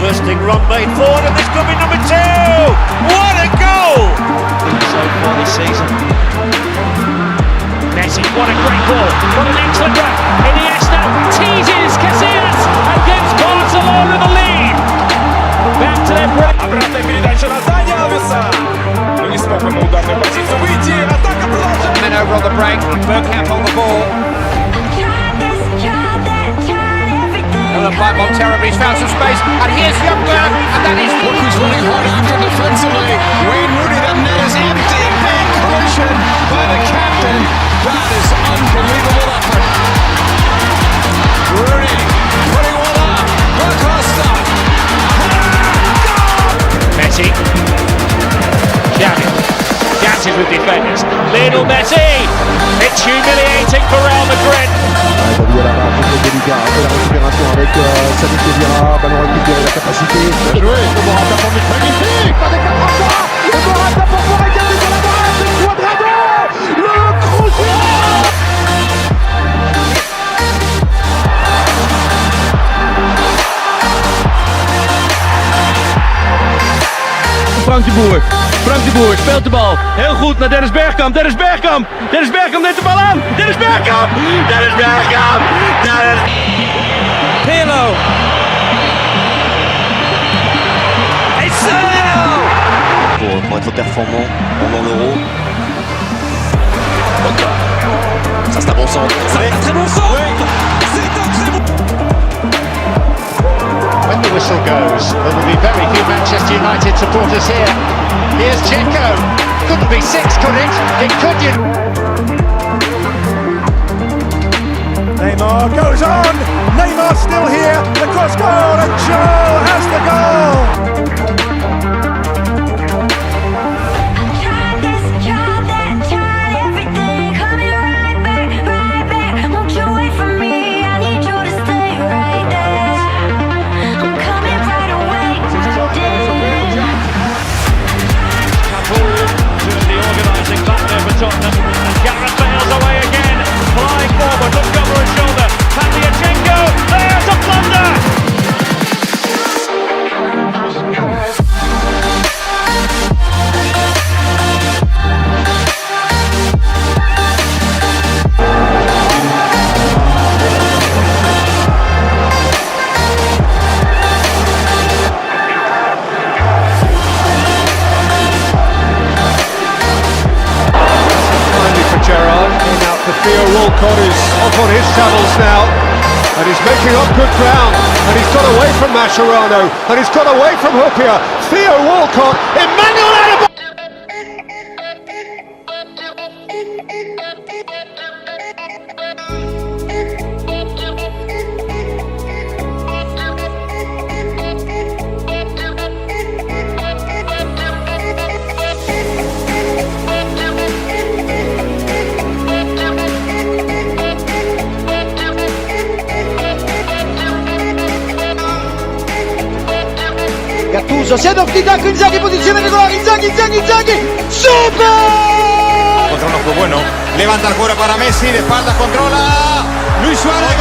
bursting run made forward, and this could be number 2. What a goal! So far this season. Messi, what a great ball! What an excellent run! Iniesta teases Casillas and gives Barcelona the lead. Back to their break. Обратная передача на Дани Алвеса. Но не смог ему ударную позицию выйти. Атака продолжается. Men over on the break. Bergkamp on the ball. Another fight Montero, but he's found some space. And here's Youngberg, and that is... Look who's running hard again defensively. Wayne Rooney, the net is empty. Big collision by the captain. That is unbelievable effort. Rooney putting one up. Acosta. Messi. Xavi. Gasses with defenders. Lionel Messi. It's humiliating for Real Madrid. David Alaba, un peu delicat, la récupération avec Sadiq Kedira, ballon récupéré, la capacité. Bien joué. Le Morata pour but magnifique. Pas de 4 ans, le Morata pour pouvoir égaliser sur la barrage, c'est Quadrado, le crochet. Frank de Boer speelt de bal. Heel goed naar Dennis Bergkamp. Dennis Bergkamp neemt de bal aan. Dennis Bergkamp. Pirlo. Et pour être performant pendant l'Euro. Ça c'est un bon centre. C'est un très bon centre. C'est un très bon. When the whistle goes, there will be very few Manchester United supporters here. Here's Checo. Couldn't be 6, could it? It could, you. Neymar goes on. Neymar still here. The cross goal, and Joe has the goal. Tottenham, and Gareth Bale's away again, flying forward, looked over his shoulder, Pavlyuchenko, there's a blunder! Theo Walcott is off on his travels now, and he's making up good ground, and he's got away from Mascherano, and he's got away from Hupia. Theo Walcott, Emmanuel Adebayor. Gattuso, si è d'Octitaco, Inzaghi, posizione regolare, Inzaghi, super! Contra uno fue bueno. Levanta el cuero para Messi, de espalda controla. Luis Suárez.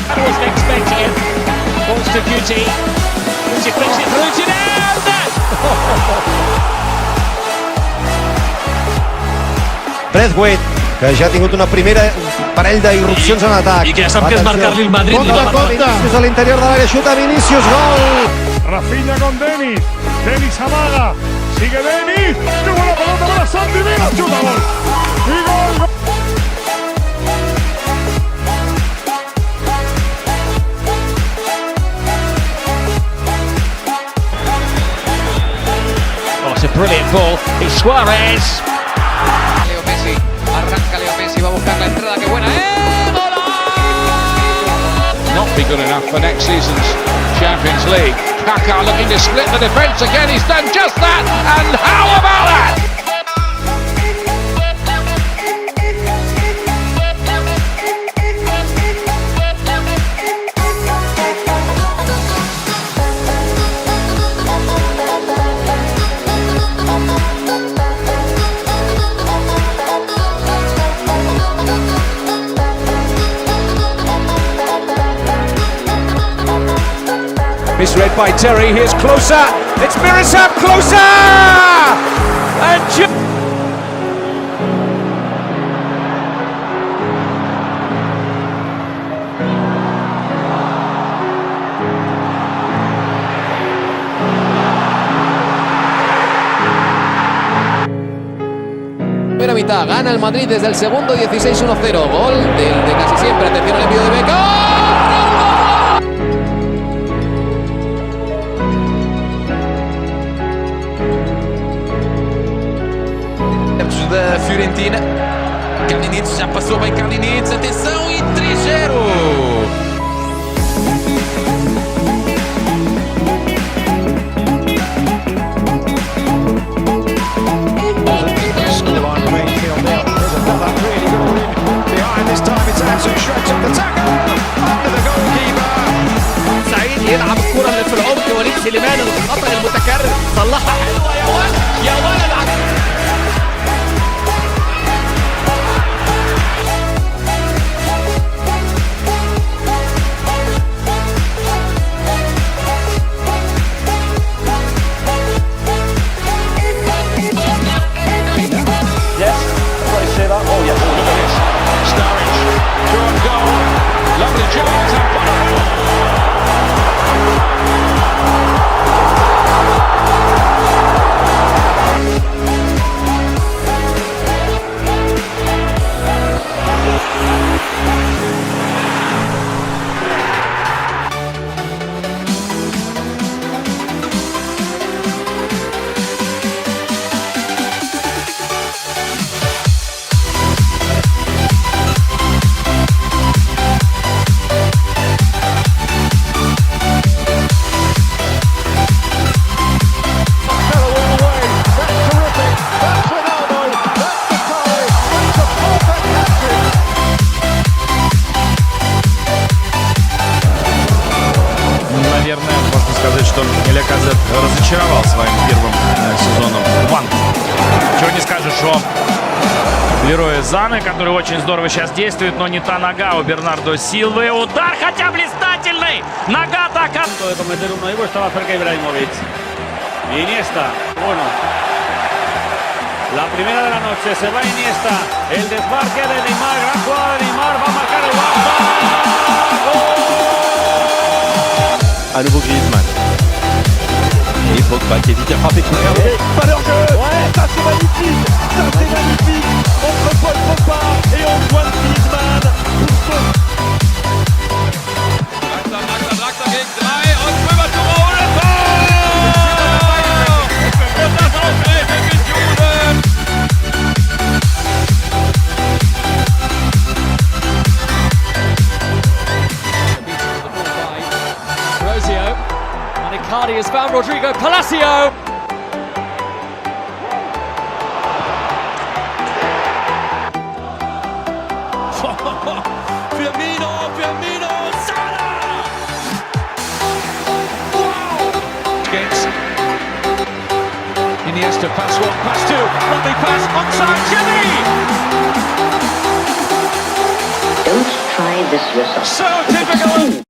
I wasn't expecting it. Balls to Guti. Guti flicks it through to Braithwaite, que ja ha tingut una primera parell d'irrupcions en atac. I que ja sap que és marcar-li el Madrid. Vinícius a l'interior de l'àrea, xuta Vinícius, gol! Rafinha con Denis. Denis amaga. Sigue Denis. ¡Qué buena pelota para Santi! ¡Mira, chuta gol! ¡Y gol! Oh, it's a brilliant ball. It's Suarez. Leo Messi. Arranca Leo Messi. Va a buscar la entrada. ¡Qué buena! Not be good enough for next season's Champions League. Kaká looking to split the defence again. He's done just that. And how about that? read by Terry. Here's closer. It's Miroslav closer. And Primera mitad, gana el Madrid desde el segundo 16-1-0. Gol del de casi siempre. Atención al envío de Beca. Da Fiorentina. Kalinic já passou bem. Kalinic, atenção e 3-0. سعيد يلعب الكرة اللي في العمق. وليد سليمان الخطأ المتكرر صلحها حلوة يا ولد يا ولد. Наверное, можно сказать, что Леказет разочаровал своим первым сезоном в Англии. Чего не скажешь о Лерое Зане, который очень здорово сейчас действует, но не та нога у Бернардо Силвы. Удар, хотя блистательный! Нога так... De cometer uno ahí, estaba cerca Ibrahimovic. Iniesta, bueno. La primera de la noche, se va Iniesta. El desmarque de Neymar, gran jugada de Neymar, va a marcar el Barça. ¡Gol! À nouveau Griezmann. Et Pogba qui évite à frapper. Pas leur jeu. Ouais, ça c'est magnifique. Ça c'est magnifique. Entre Paul Pogba et Antoine Griezmann. Icardi has found Rodrigo Palacio. Firmino, Salah! Wow! Gates. Iniesta, pass one, pass two, lovely pass, onside, Jimmy! Don't try this yourself. So typical!